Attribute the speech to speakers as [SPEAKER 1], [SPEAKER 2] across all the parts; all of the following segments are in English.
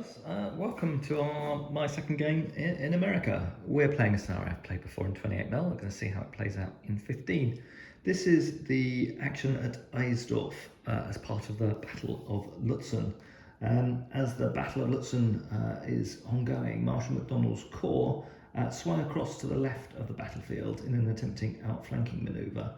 [SPEAKER 1] guys, welcome to my second game in America. We're playing a scenario I've played before in 28mm. We're going to see how it plays out in 15. This is the action at Eisdorf as part of the Battle of Lutzen. As the Battle of Lutzen is ongoing, Marshal MacDonald's corps swung across to the left of the battlefield in an attempting outflanking manoeuvre.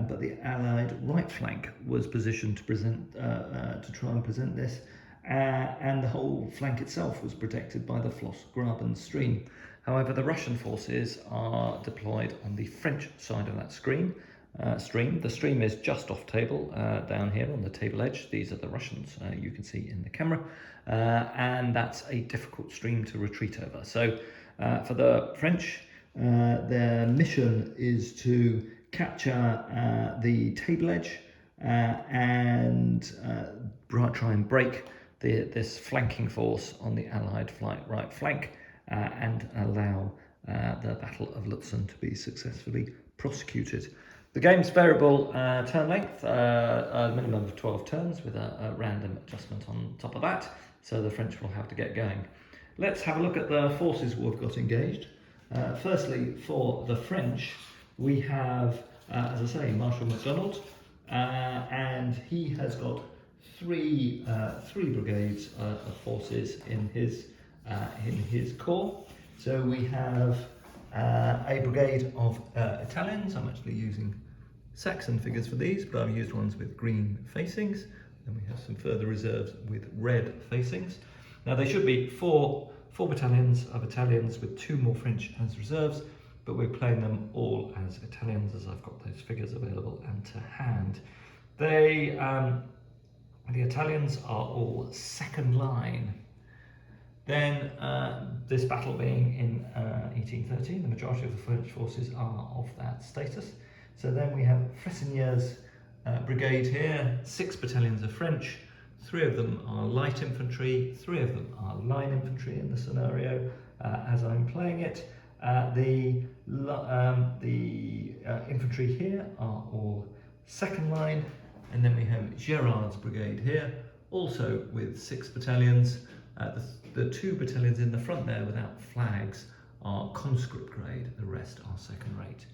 [SPEAKER 1] But the Allied right flank was positioned to try and present this, and the whole flank itself was protected by the Floss-Graben stream. However, the Russian forces are deployed on the French side of that stream. The stream is just off table, down here on the table edge. These are the Russians, you can see in the camera, and that's a difficult stream to retreat over. So for the French, their mission is to capture the table edge and try and break this flanking force on the Allied right flank and allow the Battle of Lutzen to be successfully prosecuted. The game's variable turn length, a minimum of 12 turns with a random adjustment on top of that, so the French will have to get going. Let's have a look at the forces we've got engaged. Firstly, for the French, we have, as I say, Marshal MacDonald, and he has got three brigades of forces in his corps. So we have a brigade of Italians. I'm actually using Saxon figures for these, but I've used ones with green facings. Then we have some further reserves with red facings. Now they should be four battalions of Italians with two more French as reserves, but we're playing them all as Italians as I've got those figures available and to hand. The Italians are all second line. Then, this battle being in 1813, the majority of the French forces are of that status. So then we have Fresnier's brigade here, 6 battalions of French, 3 of them are light infantry, 3 of them are line infantry in the scenario as I'm playing it. The infantry here are all second line, and then we have Gerard's brigade here, also with 6 battalions. The 2 battalions in the front there without flags are conscript grade, the rest are second rate.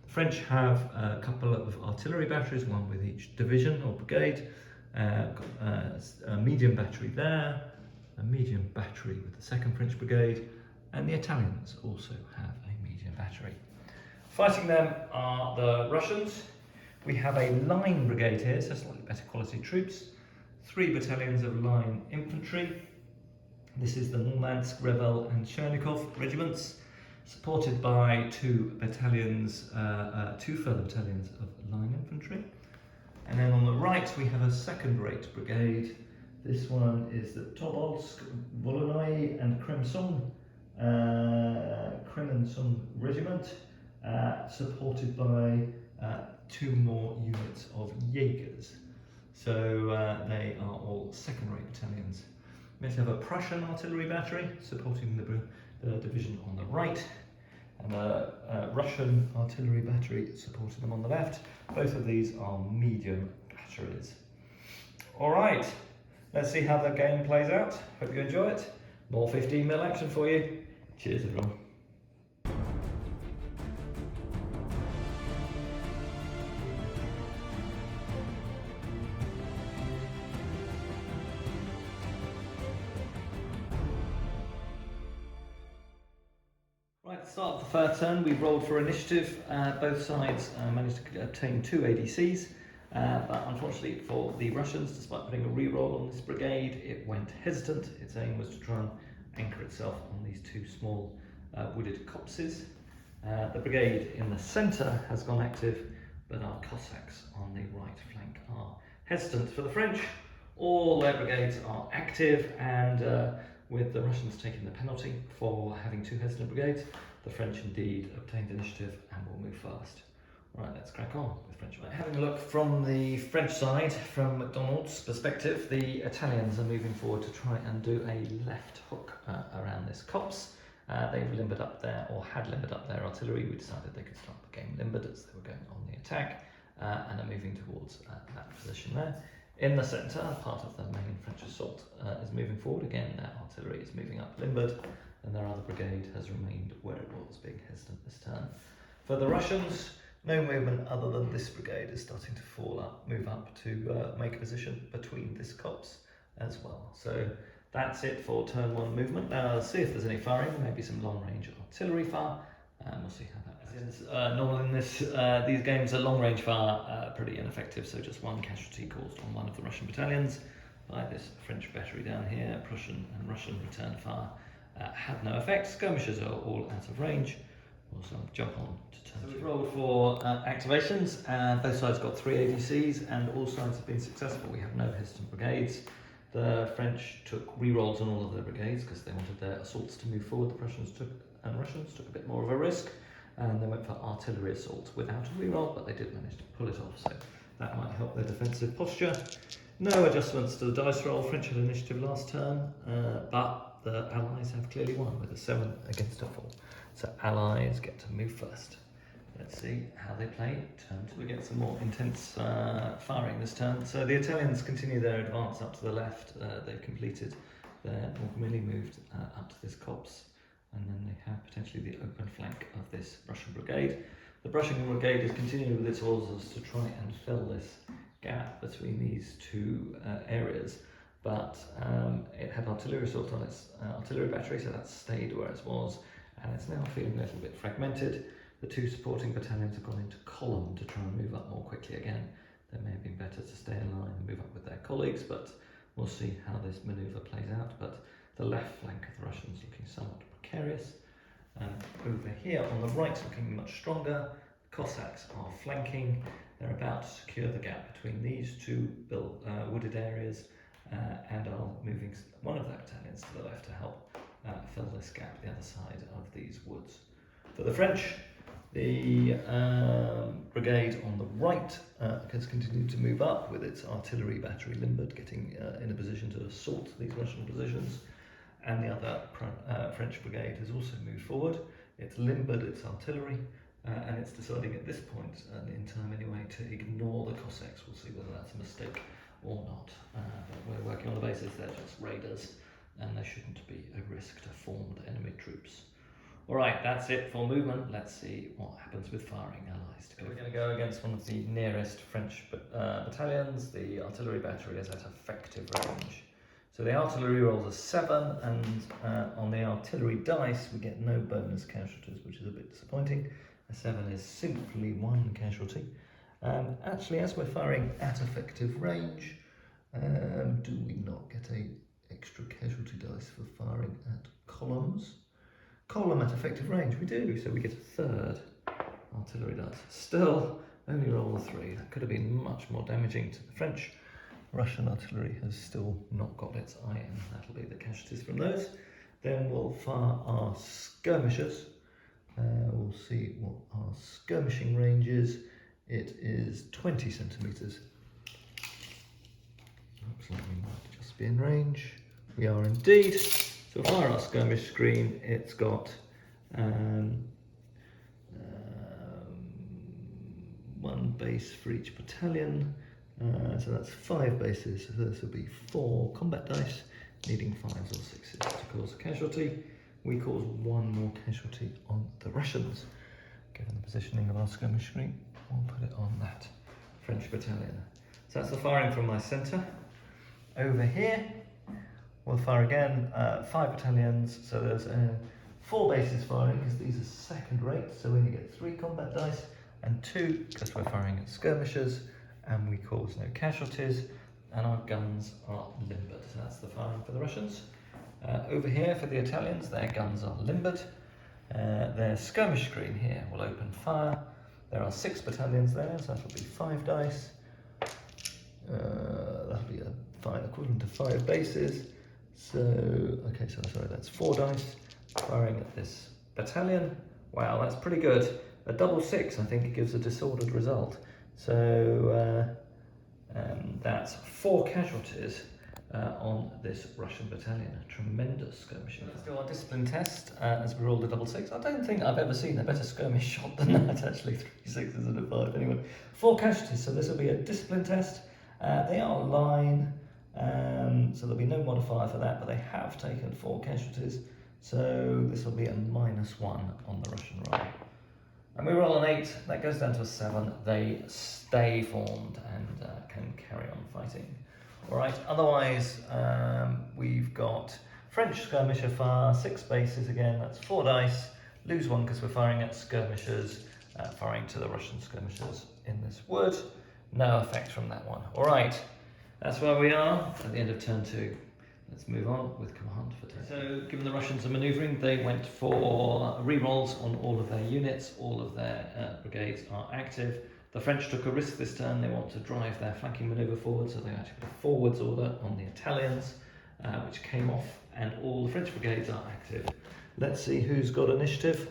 [SPEAKER 1] The French have a couple of artillery batteries, one with each division or brigade, a medium battery there, a medium battery with the 2nd French brigade, and the Italians also have a medium battery. Fighting them are the Russians. We have a line brigade here, so slightly better quality troops, 3 battalions of line infantry. This is the Murmansk, Revel and Chernikov regiments, supported by 2 battalions, 2 further battalions of line infantry. And then on the right we have a second-rate brigade. This one is the Tobolsk, Volynoi and Kremensung regiment, supported by 2 more units of Jaegers. So they are all second-rate battalions. We also have a Prussian artillery battery supporting the division on the right, and a Russian artillery battery supporting them on the left. Both of these are medium batteries. Alright, let's see how the game plays out. Hope you enjoy it. More 15mm action for you. Cheers everyone. Right, at the start of the first turn, we rolled for initiative. Both sides managed to obtain 2 ADCs, but unfortunately for the Russians, despite putting a re-roll on this brigade, it went hesitant. Its aim was to try and anchor itself on these 2 small wooded copses. The brigade in the centre has gone active, but our Cossacks on the right flank are hesitant. For the French, all their brigades are active, and with the Russians taking the penalty for having 2 hesitant brigades, the French indeed obtained initiative and will move fast. Right, let's crack on with French. Right, having a look from the French side, from MacDonald's perspective, the Italians are moving forward to try and do a left hook around this copse. They've limbered up there, or had limbered up their artillery. We decided they could start the game limbered as they were going on the attack, and are moving towards that position there. In the centre, part of the main French assault is moving forward again. Their artillery is moving up Limburg, and their other brigade has remained where it was, being hesitant this turn. For the Russians, no movement other than this brigade is starting to move up to make a position between this copse as well. So that's it for turn 1 movement. Now let's see if there's any firing, maybe some long range artillery fire, and we'll see how that goes. Normally in these games, a long range fire pretty ineffective, so just one casualty caused on one of the Russian battalions by this French battery down here. Prussian and Russian return fire had no effect. Skirmishers are all out of range. We'll jump on to turn 2. So we've rolled for activations, and both sides got 3 ADCs, and all sides have been successful. We have no hesitant brigades. The French took re-rolls on all of their brigades because they wanted their assaults to move forward. The Russians took a bit more of a risk, and they went for artillery assault without a re-roll, but they did manage to pull it off, so that might help their defensive posture. No adjustments to the dice roll. French had initiative last turn, but the Allies have clearly won with a 7 against a 4. So Allies get to move first. Let's see how they play. Turn 2. We get some more intense firing this turn. So the Italians continue their advance up to the left. They've completed their really moved up to this copse, and then they have potentially the open flank of this Russian brigade. The Russian brigade is continuing with its orders to try and fill this gap between these two areas, but it had artillery assault on its artillery battery, so that stayed where it was, and it's now feeling a little bit fragmented. The 2 supporting battalions have gone into column to try and move up more quickly again. They may have been better to stay in line and move up with their colleagues, but we'll see how this manoeuvre plays out. But the left flank of the Russians looking somewhat precarious. Over here on the right looking much stronger. The Cossacks are flanking. They're about to secure the gap between these 2 wooded areas and are moving one of their battalions to the left to help fill this gap the other side of these woods. For the French, the brigade on the right has continued to move up with its artillery battery Limburg, getting in a position to assault these Russian positions, and the other French brigade has also moved forward. It's Limburg, its artillery, and it's deciding at this point in time anyway to ignore the Cossacks. We'll see whether that's a mistake or not, but we're working on the basis they're just raiders and they shouldn't be a risk to formed enemy troops. Alright, that's it for movement. Let's see what happens with firing. Allies to go. We're going to go against one of the nearest French battalions. The artillery battery is at effective range. So the artillery rolls a 7, and on the artillery dice we get no bonus casualties, which is a bit disappointing. A 7 is simply 1 casualty. Actually, as we're firing at effective range, do we not get a extra casualty dice for firing at columns? Column at effective range, we do, so we get a 3rd artillery dice. Still, only roll a 3. That could have been much more damaging to the French. Russian artillery has still not got its eye in. That'll be the casualties from those. Then we'll fire our skirmishers. We'll see what our skirmishing range is. It is 20 centimetres. Looks like we might just be in range. We are indeed. So we'll fire our skirmish screen. It's got 1 base for each battalion. So that's 5 bases. So this will be 4 combat dice, needing 5s or 6s to cause a casualty. We cause 1 more casualty on the Russians. Given the positioning of our skirmish screen, we'll put it on that French battalion. So that's the firing from my centre. Over here, we'll fire again, 5 battalions. So there's 4 bases firing because these are second rate. So we only get 3 combat dice and 2 because we're firing at skirmishers, and we cause no casualties, and our guns are limbered. So that's the firing for the Russians. Over here for the Italians, their guns are limbered. Their skirmish screen here will open fire. There are 6 battalions there, so that'll be 5 dice. That'll be a fire equivalent to 5 bases. So, okay, so sorry, that's 4 dice firing at this battalion. Wow, that's pretty good. A double 6, I think, gives a disordered result. So that's 4 casualties on this Russian battalion. A tremendous skirmishing. Let's do our discipline test as we rolled a double 6. I don't think I've ever seen a better skirmish shot than that, actually. 3 6s and a 5. Anyway, 4 casualties, so this will be a discipline test. They are line, so there'll be no modifier for that, but they have taken 4 casualties, so this will be a -1 on the Russian roll. And we roll an 8, that goes down to a 7, they stay formed and can carry on fighting. Alright, otherwise we've got French skirmisher fire, 6 bases again, that's 4 dice, lose 1 because we're firing at skirmishers, firing to the Russian skirmishers in this wood, no effect from that one. Alright, that's where we are at the end of turn 2. Let's move on with command for turn. So, given the Russians are manoeuvring, they went for re-rolls on all of their units, all of their brigades are active. The French took a risk this turn, they want to drive their flanking manoeuvre forward, so they actually put a forwards order on the Italians, which came off, and all the French brigades are active. Let's see who's got initiative.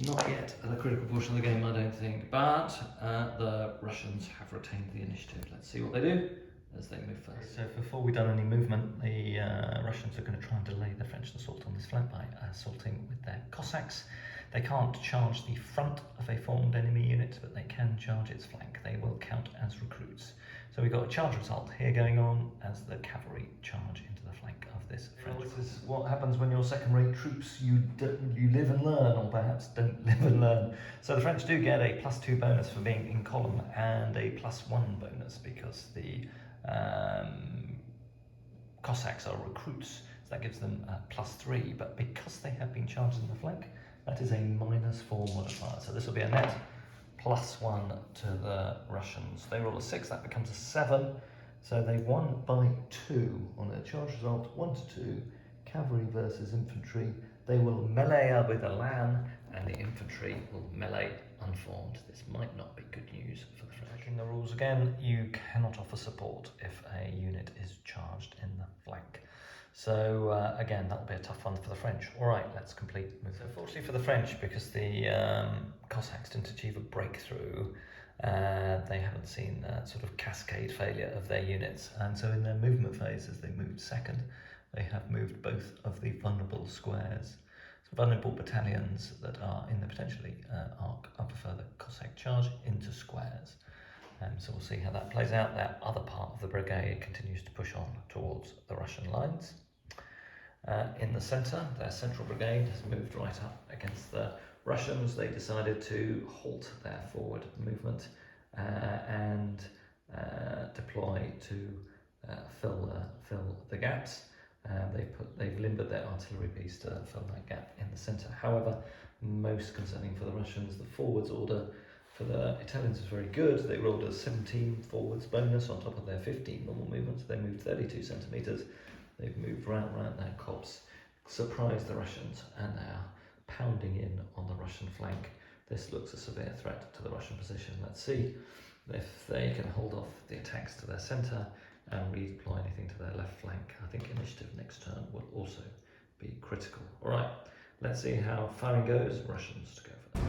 [SPEAKER 1] Not yet at a critical portion of the game, I don't think, but the Russians have retained the initiative. Let's see what they do as they move first. So before we've done any movement, the Russians are going to try and delay the French assault on this flank by assaulting with their Cossacks. They can't charge the front of a formed enemy unit, but they can charge its flank. They will count as recruits. So we've got a charge result here going on as the cavalry charge into the flank of this French. This is what happens when you're second-rate troops. You live and learn, or perhaps don't live and learn. So the French do get a +2 bonus for being in column and a +1 bonus because the Cossacks are recruits, so that gives them a +3, but because they have been charged in the flank, that is a -4 modifier. So this will be a net +1 to the Russians. They roll a 6, that becomes a 7, so they won by 2 on a charge result, 1 to 2, cavalry versus infantry. They will melee with a LAN, and the infantry will melee unformed. This might not be good news for the French. In the rules again, you cannot offer support if a unit is charged in the flank. So again, that'll be a tough one for the French. All right, let's complete. So fortunately for the French, because the Cossacks didn't achieve a breakthrough, they haven't seen a sort of cascade failure of their units. And so in their movement phase, as they moved second, they have moved both of the vulnerable squares. So vulnerable battalions that are in the potentially arc of a further Cossack charge into squares. So we'll see how that plays out. That other part of the brigade continues to push on towards the Russian lines. In the centre, their central brigade has moved right up against the Russians. They decided to halt their forward movement and deploy to fill the gaps. They've limbered their artillery piece to fill that gap in the centre. However, most concerning for the Russians, the forwards order for the Italians was very good. They rolled a 17 forwards bonus on top of their 15 normal movements. They moved 32 centimetres. They've moved right around their copse, surprised the Russians, and they are pounding in on the Russian flank. This looks a severe threat to the Russian position. Let's see if they can hold off the attacks to their centre and redeploy anything to their left flank. I think initiative next turn will also be critical. All right, let's see how firing goes. Russians to go for that.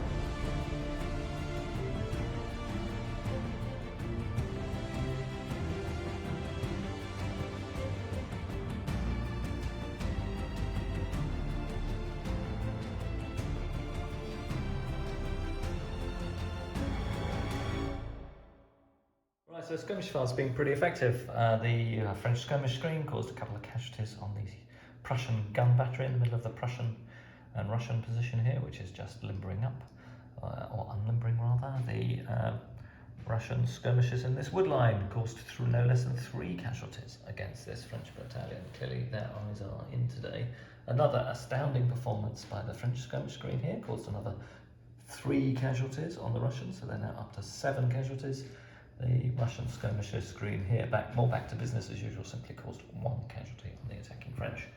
[SPEAKER 1] So skirmish fire's been pretty effective. The French skirmish screen caused a couple of casualties on the Prussian gun battery in the middle of the Prussian and Russian position here, which is just limbering up, or unlimbering rather. The Russian skirmishers in this wood line caused through no less than 3 casualties against this French battalion. Clearly their eyes are in today. Another astounding performance by the French skirmish screen here caused another 3 casualties on the Russians, so they're now up to 7 casualties. The Russian skirmisher screen here, more back to business as usual, simply caused 1 casualty on the attacking French.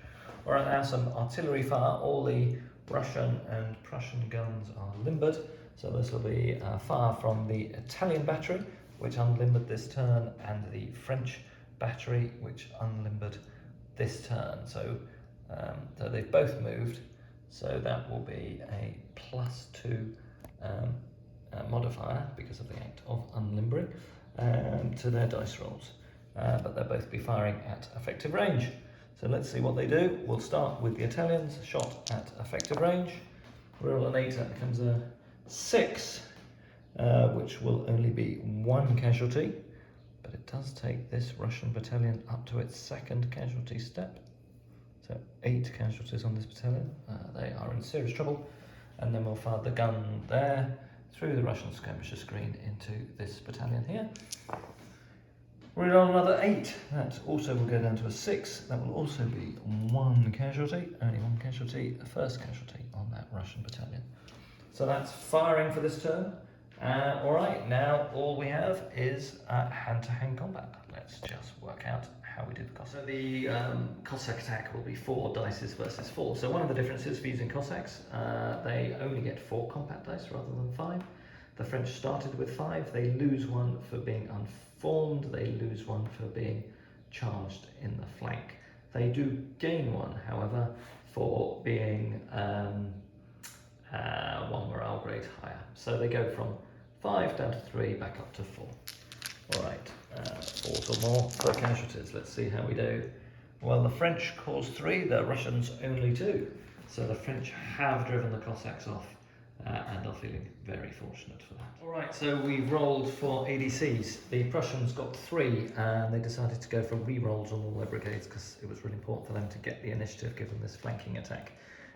[SPEAKER 1] All right, now some artillery fire. All the Russian and Prussian guns are limbered, so this will be fire from the Italian battery, which unlimbered this turn, and the French battery, which unlimbered this turn. So, so they've both moved, so that will be a +2 modifier because of the act of unlimbering to their dice rolls, but they'll both be firing at effective range. So let's see what they do. We'll start with the Italians, shot at effective range. Roll an 8, that becomes a 6, which will only be 1 casualty, but it does take this Russian battalion up to its second casualty step. So 8 casualties on this battalion. They are in serious trouble. And then we'll fire the gun there through the Russian skirmisher screen into this battalion here. Reroll another 8. That also will go down to a 6. That will also be 1 casualty. Only 1 casualty. The first casualty on that Russian battalion. So that's firing for this turn. Alright, now all we have is hand-to-hand combat. Let's just work out how we do the Cossack. So the Cossack attack will be 4 dices versus 4. So one of the differences for using Cossacks, they only get 4 combat dice rather than 5. The French started with 5. They lose 1 for being unformed. They lose 1 for being charged in the flank. They do gain 1, however, for being 1 morale grade higher. So they go from 5 down to 3, back up to 4. Alright, 4 or more for casualties. Let's see how we do. Well, the French caused 3, the Russians only 2. So the French have driven the Cossacks off and are feeling very fortunate for that. Alright, so we've rolled for ADCs. The Prussians got 3 and they decided to go for re-rolls on all their brigades because it was really important for them to get the initiative given this flanking attack.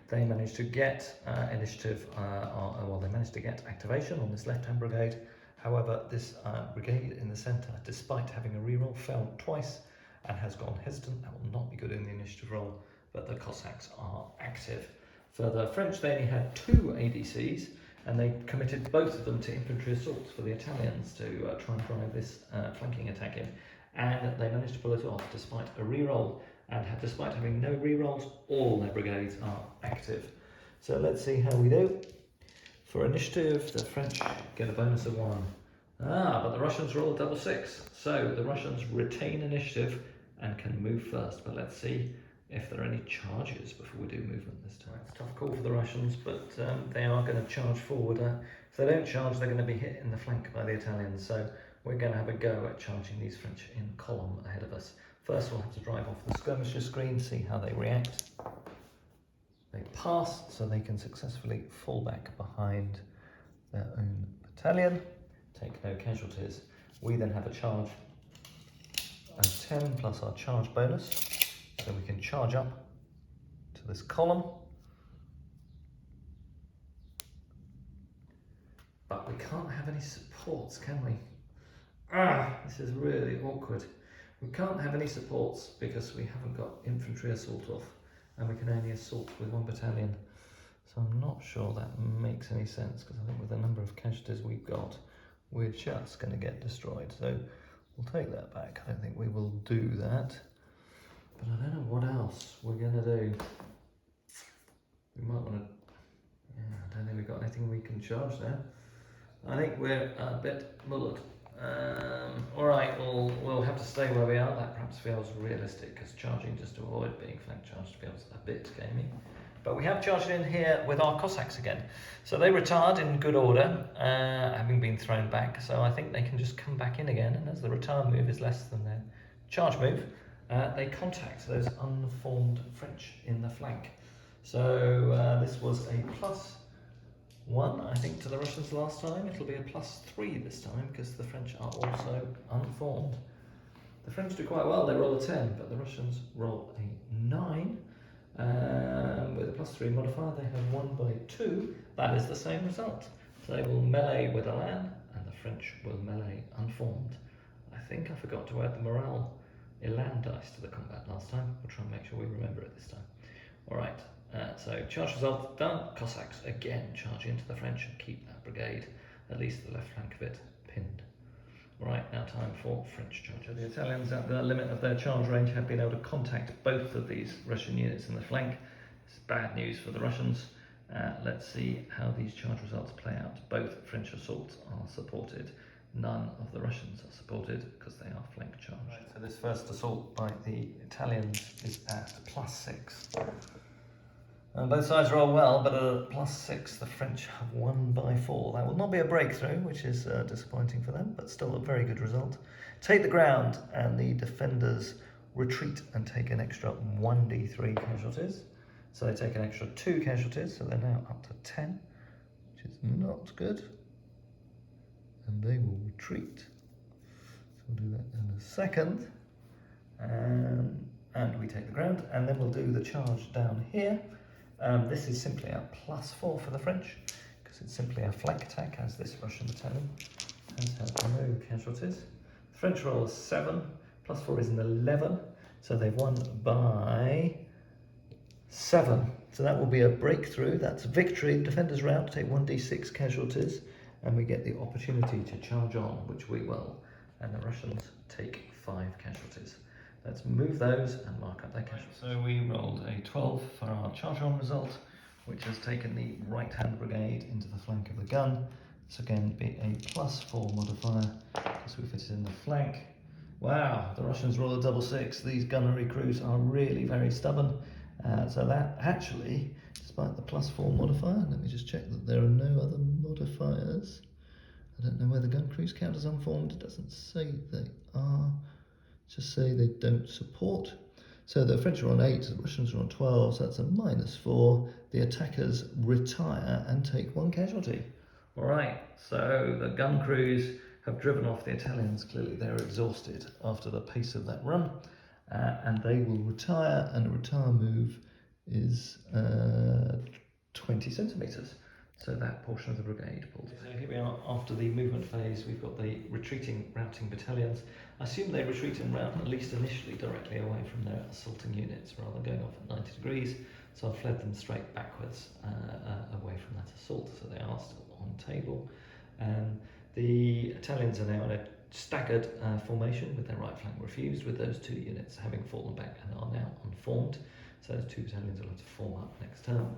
[SPEAKER 1] They managed to get initiative, they managed to get activation on this left-hand brigade. However, this brigade in the centre, despite having a reroll, failed twice and has gone hesitant. That will not be good in the initiative roll, but the Cossacks are active. For the French, they only had 2 ADCs, and they committed both of them to infantry assaults for the Italians to try and drive this flanking attack in. And they managed to pull it off despite a reroll. And despite having no rerolls, all their brigades are active. So let's see how we do. For initiative, the French get a bonus of 1. But the Russians roll a double 6. So the Russians retain initiative and can move first. But let's see if there are any charges before we do movement this time. It's a tough call for the Russians, but they are going to charge forward. If they don't charge, they're going to be hit in the flank by the Italians. So we're going to have a go at charging these French in column ahead of us. First, we'll have to drive off the skirmisher screen, see how they react. They pass, so they can successfully fall back behind their own battalion, take no casualties. We then have a charge of 10 plus our charge bonus, so we can charge up to this column. But we can't have any supports, can we? This is really awkward. We can't have any supports because we haven't got infantry assault off, and we can only assault with 1 battalion. So I'm not sure that makes any sense, because I think with the number of casualties we've got, we're just going to get destroyed. So we'll take that back. I don't think we will do that. But I don't know what else we're going to do. We might want to... I don't think we've got anything we can charge there. I think we're a bit mullered. Alright, we'll have to stay where we are. That perhaps feels realistic, because charging just to avoid being flank charged feels a bit gamey. But we have charged in here with our Cossacks again. So they retard in good order, having been thrown back. So I think they can just come back in again, and as the retard move is less than their charge move, they contact those unformed French in the flank. So this was a +1, I think, to the Russians last time. It'll be a +3 this time, because the French are also unformed. The French do quite well. They roll a 10, but the Russians roll a 9. With a +3 modifier, they have 1 by 2. That is the same result. So they will melee with Elan, and the French will melee unformed. I think I forgot to add the morale Elan dice to the combat last time. We'll try and make sure we remember it this time. Alright, so charge result done. Cossacks again charge into the French and keep that brigade, at least the left flank of it, pinned. Right, now time for French charge. The Italians, at the limit of their charge range, have been able to contact both of these Russian units in the flank. It's bad news for the Russians. Let's see how these charge results play out. Both French assaults are supported. None of the Russians are supported because they are flank charged. Right, so this first assault by the Italians is at +6. And both sides roll well, but at a +6, the French have 1 by 4. That will not be a breakthrough, which is disappointing for them, but still a very good result. Take the ground, and the defenders retreat and take an extra 1d3 casualties. So they take an extra 2 casualties, so they're now up to 10, which is not good. And they will retreat. So we'll do that in a second. And we take the ground, and then we'll do the charge down here. This is simply a +4 for the French, because it's simply a flank attack, as this Russian battalion has had no casualties. The French roll a 7, +4 is an 11, so they've won by 7. So that will be a breakthrough. That's victory. The defenders are out to take 1d6 casualties, and we get the opportunity to charge on, which we will. And the Russians take 5 casualties. Let's move those and mark up their casualties. So we rolled a 12 for our charge on result, which has taken the right-hand brigade into the flank of the gun. This again be a +4 modifier, because we fit it in the flank. Wow, the Russians roll a double 6. These gunnery crews are really very stubborn. So that actually, despite the +4 modifier, let me just check that there are no other modifiers. I don't know whether gun crews count as unformed. It doesn't say they are. Just say they don't support. So the French are on 8, the Russians are on 12, so that's a -4. The attackers retire and take 1 casualty. All right, so the gun crews have driven off the Italians. Clearly they're exhausted after the pace of that run, and they will retire, and a retire move is 20 centimetres. So that portion of the brigade pulled. So here we are after the movement phase. We've got the retreating, routing battalions. I assume they retreat and rout, at least initially, directly away from their assaulting units rather than going off at 90 degrees. So I've fled them straight backwards away from that assault. So they are still on table. The Italians are now in a staggered formation with their right flank refused, with those 2 units having fallen back and are now unformed. So those 2 battalions will have to form up next turn.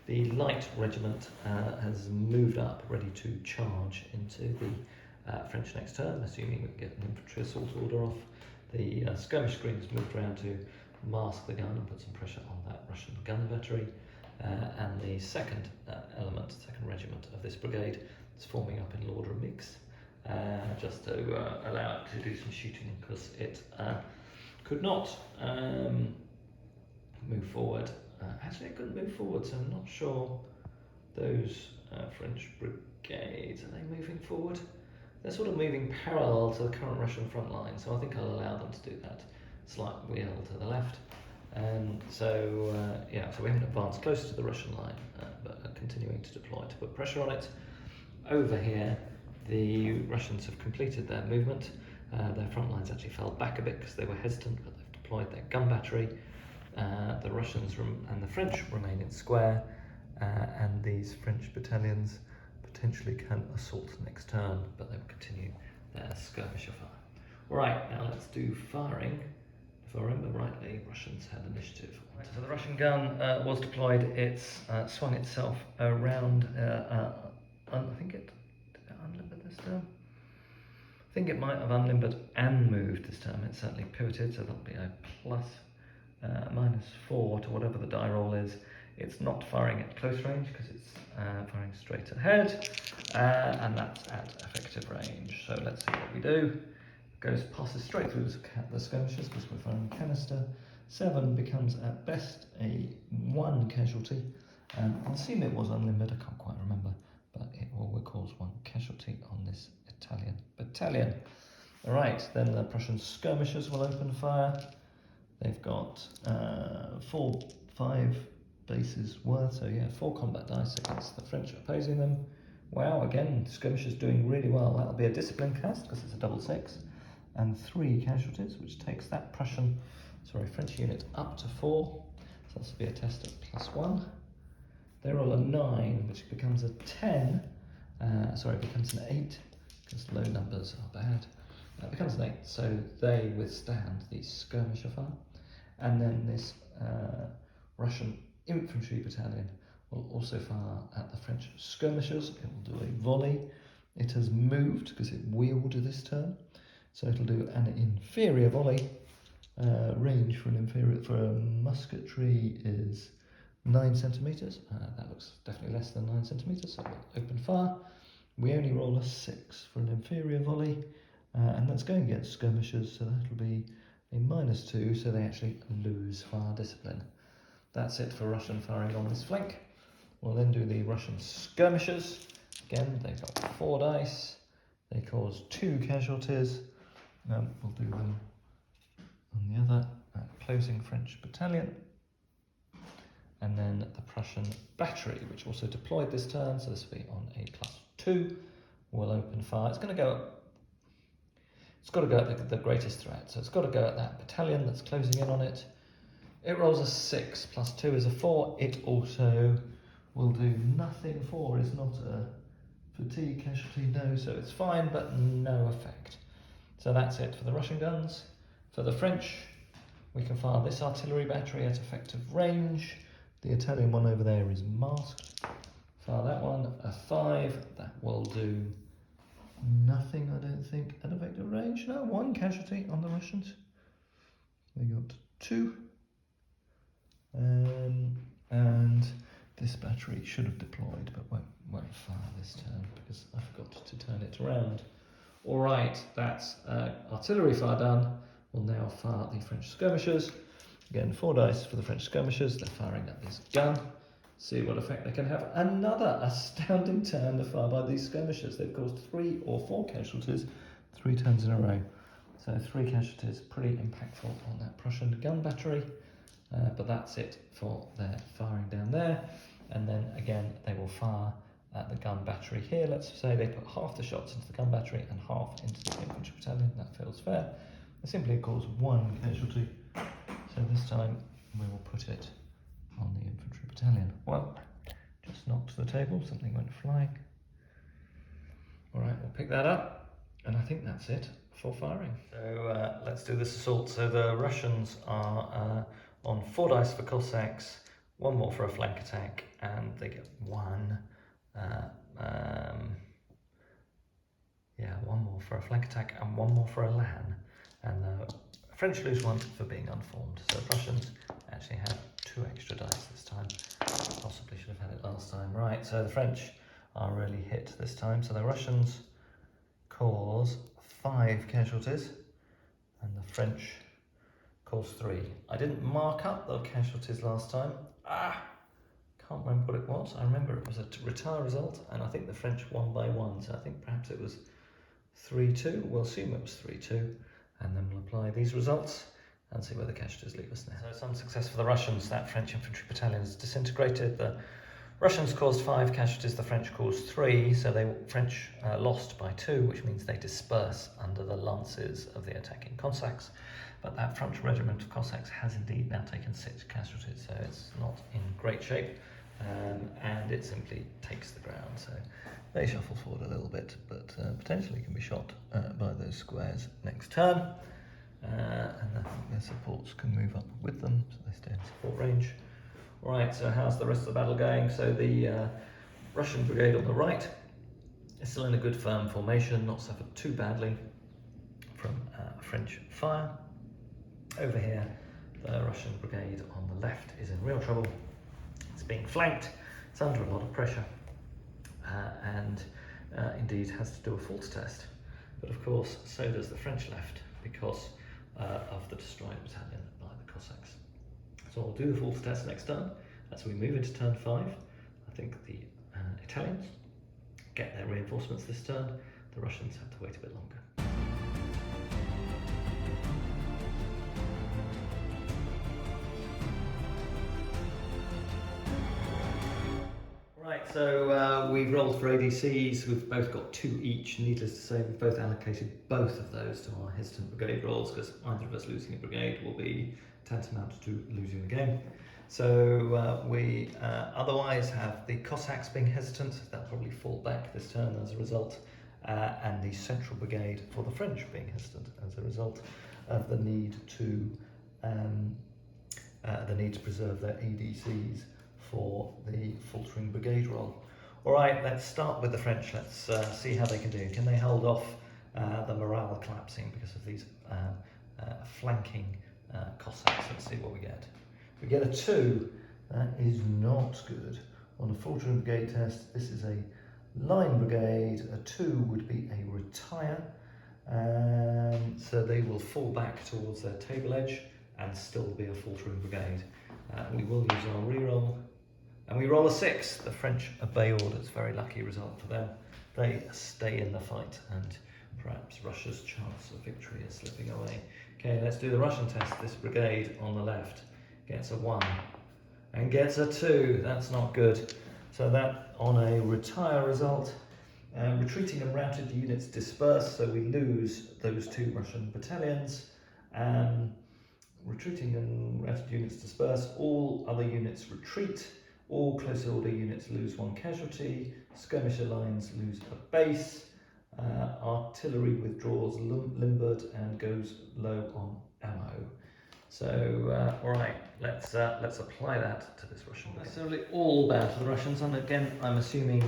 [SPEAKER 1] The light regiment has moved up, ready to charge into the French next turn, assuming we can get an infantry assault order off. The skirmish screen has moved around to mask the gun and put some pressure on that Russian gun battery. And the second second regiment of this brigade is forming up in Lordra mix, just to allow it to do some shooting, because it could not move forward. Actually, it couldn't move forward, so I'm not sure those French brigades, are they moving forward? They're sort of moving parallel to the current Russian front line, so I think I'll allow them to do that. Slight wheel to the left. And so, so we haven't advanced closer to the Russian line, but are continuing to deploy to put pressure on it. Over here, the Russians have completed their movement. Their front lines actually fell back a bit because they were hesitant, but they've deployed their gun battery. The Russians and the French remain in square, and these French battalions potentially can assault next turn, but they will continue their skirmisher fire. All right, now let's do firing. If I remember rightly, Russians had initiative. Right, so the Russian gun was deployed. It's swung itself around. I think did it unlimber this turn? I think it might have unlimbered and moved this time. It certainly pivoted, so that'll be a plus. -4 to whatever the die roll is. It's not firing at close range because it's firing straight ahead, and that's at effective range. So let's see what we do. Passes straight through the skirmishers because we're firing canister. 7 becomes at best a 1 casualty. I assume it was unlimbered, I can't quite remember, but it will cause 1 casualty on this Italian battalion. All right, then the Prussian skirmishers will open fire. They've got 5 bases worth, so yeah, 4 combat dice against the French opposing them. Wow, again, skirmishers doing really well. That'll be a discipline cast because it's a double 6, and 3 casualties, which takes that French unit up to 4. So this will be a test of +1. They roll a 9, which becomes a 10. It becomes an 8 because low numbers are bad. It becomes an 8, so they withstand the skirmisher fire. And then this Russian infantry battalion will also fire at the French skirmishers. It will do a volley. It has moved because it wheeled this turn, so it'll do an inferior volley. Range for a musketry is 9 centimetres. That looks definitely less than 9 centimetres, so we'll open fire. We only roll a 6 for an inferior volley. And that's going against skirmishers, so that'll be a -2, so they actually lose fire discipline. That's it for Russian firing on this flank. We'll then do the Russian skirmishers. Again, they've got 4 dice. They cause 2 casualties. We'll do them on the other closing French battalion. And then the Prussian battery, which also deployed this turn, so this will be on a +2, will open fire. It's got to go at the greatest threat, so it's got to go at that battalion that's closing in on it. It rolls a 6, +2 is a 4. It also will do nothing. 4 is not a fatigue casualty, no, so it's fine, but no effect. So that's it for the Russian guns. For the French, we can fire this artillery battery at effective range. The Italian one over there is masked. Fire that one, a 5. That will do nothing, I don't think, at effective range. No, 1 casualty on the Russians. They got 2. And this battery should have deployed, but won't fire this turn because I forgot to turn it around. All right, that's artillery fire done. We'll now fire the French skirmishers. Again, 4 dice for the French skirmishers. They're firing at this gun. See what effect they can have. Another astounding turn to fire by these skirmishers. They've caused 3 or 4 casualties 3 turns in a row. So 3 casualties, pretty impactful on that Prussian gun battery. But that's it for their firing down there. And then again, they will fire at the gun battery here. Let's say they put half the shots into the gun battery and half into the infantry battalion. That feels fair. They simply cause 1 casualty. So this time we will put it on the infantry battalion. Well, just knocked the table, something went flying. All right, we'll pick that up. And I think that's it for firing. So let's do this assault. So the Russians are on 4 dice for Cossacks, 1 more for a flank attack, and they get 1. 1 more for a flank attack and 1 more for a LAN. And the French lose 1 for being unformed. So Russians actually have 2 extra dice this time. Possibly should have had it last time. Right, so the French are really hit this time. So the Russians cause 5 casualties and the French cause 3. I didn't mark up the casualties last time. Can't remember what it was. I remember it was a retire result, and I think the French won by 1, so I think perhaps it was 3-2. We'll assume it was 3-2, and then we'll apply these results and see where the casualties leave us now. So some success for the Russians. That French infantry battalion is disintegrated. The Russians caused 5 casualties, the French caused 3, so the French lost by 2, which means they disperse under the lances of the attacking Cossacks. But that French regiment of Cossacks has indeed now taken 6 casualties, so it's not in great shape, and it simply takes the ground. So they shuffle forward a little bit, but potentially can be shot by those squares next turn. And I think their supports can move up with them, so they stay in support range. All right, so how's the rest of the battle going? So the Russian brigade on the right is still in a good firm formation, not suffered too badly from French fire. Over here, the Russian brigade on the left is in real trouble. It's being flanked, it's under a lot of pressure, and indeed has to do a force test. But of course, so does the French left, because of the destroyed battalion by the Cossacks. So I'll do the force test next turn. As we move into turn 5, I think the Italians get their reinforcements this turn. The Russians have to wait a bit longer. Right, so we've rolled for ADCs. We've both got 2 each. Needless to say, we've both allocated both of those to our hesitant brigade rolls, because either of us losing a brigade will be tantamount to losing the game. So we otherwise have the Cossacks being hesitant. They'll probably fall back this turn as a result, and the central brigade for the French being hesitant as a result of the need to preserve their ADCs for the faltering brigade roll. All right, let's start with the French. Let's see how they can do. Can they hold off the morale collapsing because of these flanking Cossacks? Let's see what we get. We get a 2. That is not good. On a faltering brigade test, this is a line brigade. A 2 would be a retire. So they will fall back towards their table edge and still be a faltering brigade. We will use our reroll. And we roll a 6. The French obey orders. Very lucky result for them. They stay in the fight and Perhaps Russia's chance of victory is slipping away. Okay, let's do the Russian test. This brigade on the left gets a 1 and gets a 2. That's not good. So that on a retire result. Retreating and routed units disperse, so we lose those 2 Russian battalions. Retreating and routed units disperse, all other units retreat, all close order units lose 1 casualty, skirmisher lines lose a base, artillery withdraws limbered and goes low on ammo. So, all right, let's apply that to this Russian base. Necessarily all bad for the Russians, and again, I'm assuming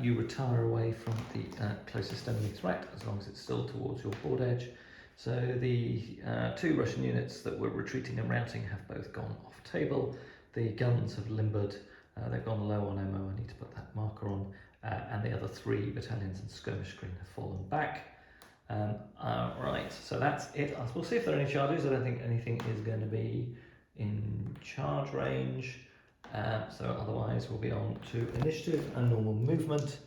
[SPEAKER 1] you retire away from the closest enemy threat, as long as it's still towards your board edge. So the 2 Russian units that were retreating and routing have both gone off table. The guns have limbered, they've gone low on ammo, I need to put that marker on, and the other 3 battalions in skirmish green have fallen back. Right, so that's it. We'll see if there are any charges. I don't think anything is going to be in charge range. So otherwise we'll be on to initiative and normal movement.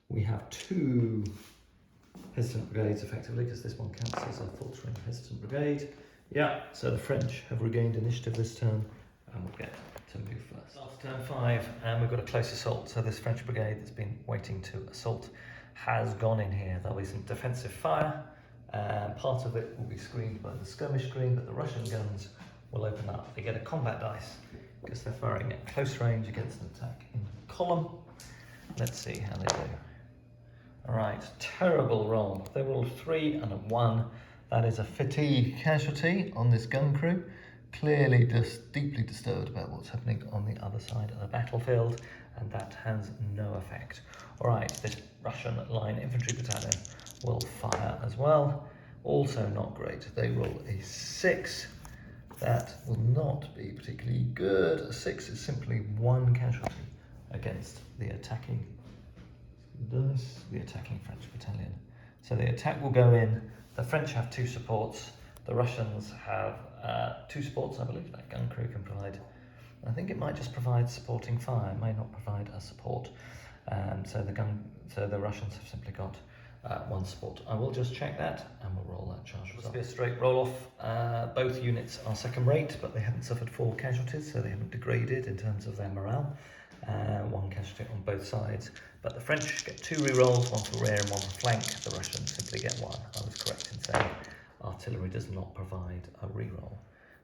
[SPEAKER 1] We have 2 hesitant brigades effectively, because this one counts as a faltering hesitant brigade. Yeah, so the French have regained initiative this turn, and we'll get to move first. After turn 5, and we've got a close assault. So this French brigade that's been waiting to assault has gone in here. There'll be some defensive fire. Part of it will be screened by the skirmish screen, but the Russian guns will open up. They get a combat dice because they're firing at close range against an attack in column. Let's see how they do. All right, terrible roll. They rolled 3 and a 1. That is a fatigue casualty on this gun crew. Clearly just deeply disturbed about what's happening on the other side of the battlefield, and that has no effect. All right, this Russian line infantry battalion will fire as well. Also not great. They roll a 6. That will not be particularly good. A 6 is simply 1 casualty against the attacking French battalion. So the attack will go in. The French have 2 supports. The Russians have 2 supports, I believe. That gun crew can provide. I think it might just provide supporting fire. It may not provide a support. So the Russians have simply got 1 support. I will just check that, and we'll roll that charge. This will be a straight roll off. Both units are second rate, but they haven't suffered 4 casualties, so they haven't degraded in terms of their morale. 1 casualty on both sides, but the French get 2 rerolls, 1 for rear and 1 for flank. The Russians simply get 1. I was correct in saying artillery does not provide a reroll.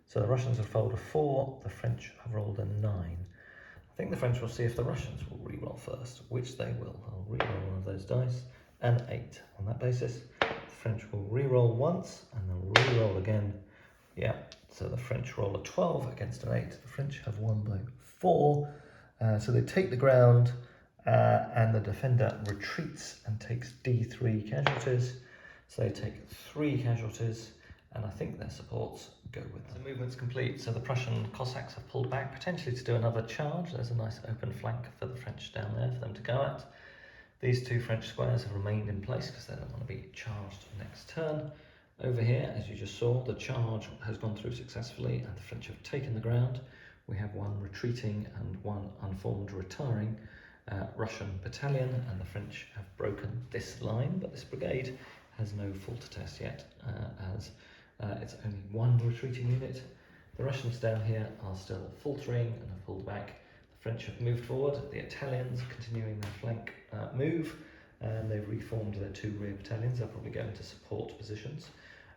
[SPEAKER 1] So the Russians have rolled a 4, the French have rolled a 9. I think the French will see if the Russians will reroll first, which they will. I'll reroll one of those dice, an 8. On that basis, the French will reroll once and then reroll again. Yeah, so the French roll a 12 against an 8. The French have won by 4. So they take the ground, and the defender retreats and takes D3 casualties. So they take 3 casualties, and I think their supports go with them. So movement's complete. So the Prussian Cossacks have pulled back, potentially to do another charge. There's a nice open flank for the French down there for them to go at. These 2 French squares have remained in place because they don't want to be charged next turn. Over here, as you just saw, the charge has gone through successfully, and the French have taken the ground. We have 1 retreating and 1 unformed retiring Russian battalion, and the French have broken this line, but this brigade has no full to test yet, as it's only 1 retreating unit. The Russians down here are still faltering and have pulled back. The French have moved forward. The Italians continuing their flank move, and they've reformed their 2 rear battalions. They'll probably go into support positions,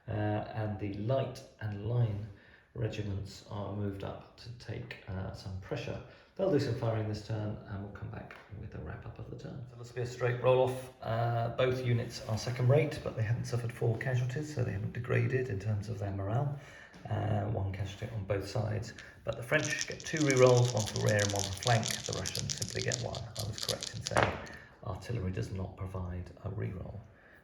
[SPEAKER 1] and the light and line regiments are moved up to take some pressure. They'll do some firing this turn, and we'll come back with a wrap up of the turn. So this will be a straight roll off. Both units are second rate, but they haven't suffered 4 casualties, so they haven't degraded in terms of their morale. 1 casualty on both sides, but the French get 2 rerolls, 1 for rear and 1 for flank. The Russians simply get 1. I was correct in saying artillery does not provide a reroll.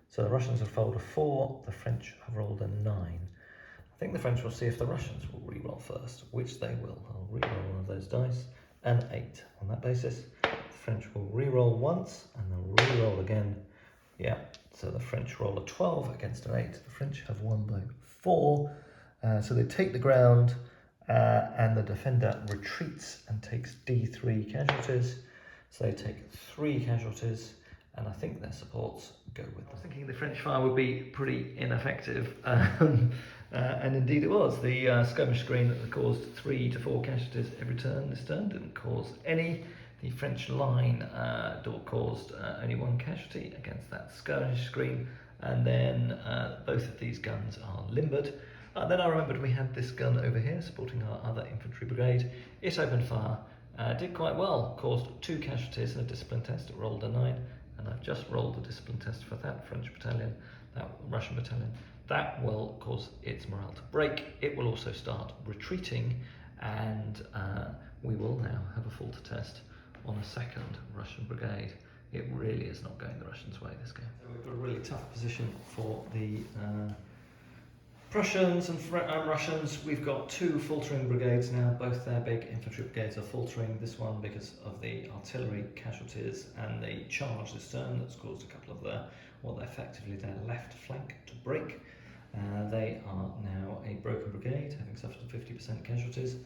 [SPEAKER 1] So the Russians have rolled a 4, the French have rolled a 9. I think the French will see if the Russians will reroll first, which they will. I'll reroll one of those dice, an 8. On that basis, the French will reroll once and then reroll again. Yeah, so the French roll a 12 against an 8. The French have won by 4. So they take the ground, and the defender retreats and takes D3 casualties. So they take 3 casualties, and I think their supports go with them. I was thinking the French fire would be pretty ineffective, and indeed it was. The skirmish screen that caused 3 to 4 casualties every turn this turn didn't cause any. The French line caused only 1 casualty against that skirmish screen, and then both of these guns are limbered. Then I remembered we had this gun over here supporting our other infantry brigade. It opened fire, did quite well, caused 2 casualties in a discipline test. It rolled a 9, and I've just rolled the discipline test for that French battalion, that Russian battalion. That will cause its morale to break. It will also start retreating, and we will now have a Falter test on a second Russian brigade. It really is not going the Russians' way this game. So we've got a really tough position for the Prussians and Russians. We've got 2 faltering brigades now. Both their big infantry brigades are faltering. This one because of the artillery casualties and the charge this turn that's caused a couple of their effectively their left flank to break. They are now a broken brigade, having suffered 50% casualties.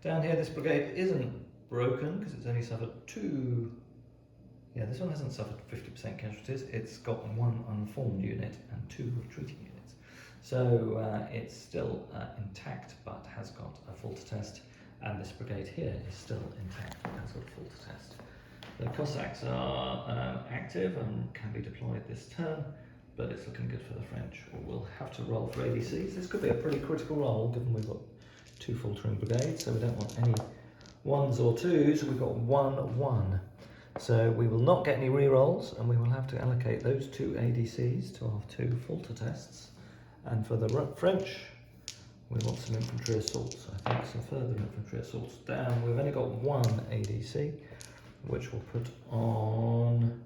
[SPEAKER 1] Down here, this brigade isn't broken because it's only suffered 2. Yeah, this one hasn't suffered 50% casualties. It's got 1 unformed unit and 2 retreating units. So it's still intact, but has got a Falter test, and this brigade here is still intact, but has got a Falter test. The Cossacks are active and can be deployed this turn, but it's looking good for the French. We'll have to roll for ADCs. This could be a pretty critical roll, given we've got 2 faltering brigades, so we don't want any 1s or 2s. We've got 1-1. So we will not get any re-rolls, and we will have to allocate those 2 ADCs to our 2 Falter tests. And for the French, we want some infantry assaults. I think some further infantry assaults down. We've only got 1 ADC, which we'll put on.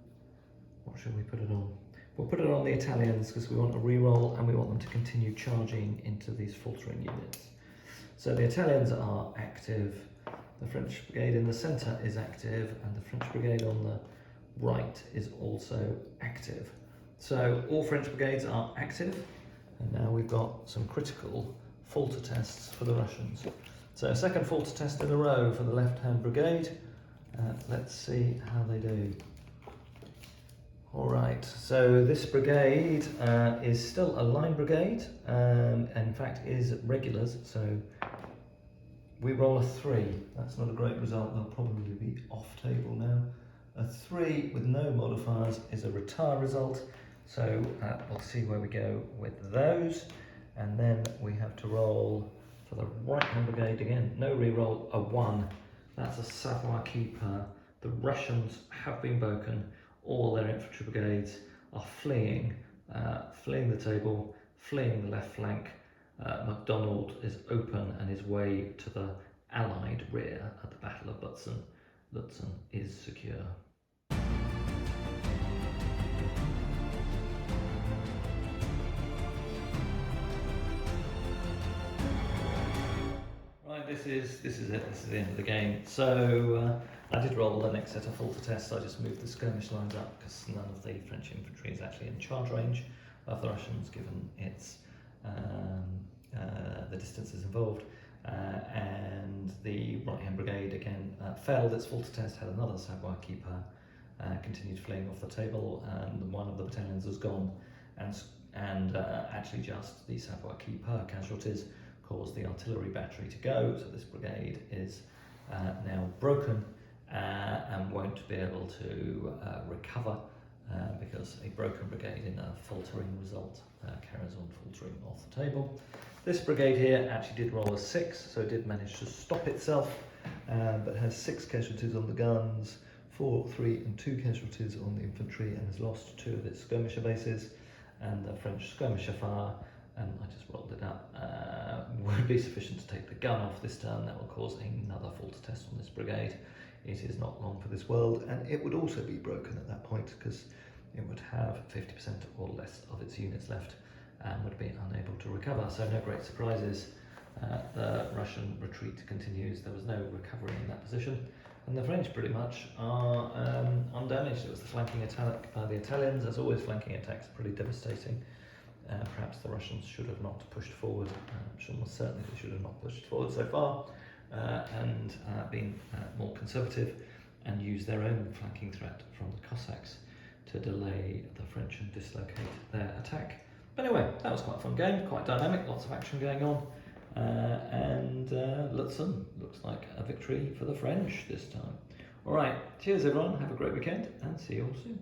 [SPEAKER 1] What should we put it on? We'll put it on the Italians because we want a re-roll and we want them to continue charging into these faltering units. So the Italians are active. The French brigade in the centre is active, and the French brigade on the right is also active. So all French brigades are active. And now we've got some critical Falter tests for the Russians. So a second Falter test in a row for the left-hand brigade. Let's see how they do. All right, so this brigade is still a line brigade, and in fact is regulars. So we roll a 3. That's not a great result. They'll probably be off table now. A 3 with no modifiers is a retire result. So we'll see where we go with those, and then we have to roll for the right-hand brigade again. No re-roll, a 1. That's a savoir keeper. The Russians have been broken. All their infantry brigades are fleeing the table, fleeing the left flank. MacDonald is open and his way to the Allied rear at the Battle of Lutzen. Lutzen is secure. This is it. This is the end of the game. So I did roll the next set of Falter tests. I just moved the skirmish lines up because none of the French infantry is actually in charge range of the Russians, given its the distances involved. And the right-hand brigade again failed its Falter test. Had another savoir keeper, continued fleeing off the table, and one of the battalions was gone. And actually, just the savoir keeper casualties caused the artillery battery to go, so this brigade is now broken and won't be able to recover because a broken brigade in a faltering result carries on faltering off the table. This brigade here actually did roll a 6, so it did manage to stop itself, but has 6 casualties on the guns, 4, 3 and 2 casualties on the infantry, and has lost 2 of its skirmisher bases, and the French skirmisher fire, and I just rolled it up, would be sufficient to take the gun off this turn. That will cause another Falter test on this brigade. It is not long for this world, and it would also be broken at that point because it would have 50% or less of its units left and would be unable to recover. So no great surprises. The Russian retreat continues. There was no recovery in that position, and the French pretty much are undamaged. It was the flanking attack by the Italians. As always, flanking attacks are pretty devastating. Perhaps the Russians should have not pushed forward. Almost certainly they should have not pushed forward so far and been more conservative and used their own flanking threat from the Cossacks to to delay the French and dislocate their attack. But anyway, that was quite a fun game, quite dynamic, lots of action going on. And Lutzen looks like a victory for the French this time. Alright, cheers everyone, have a great weekend and see you all soon.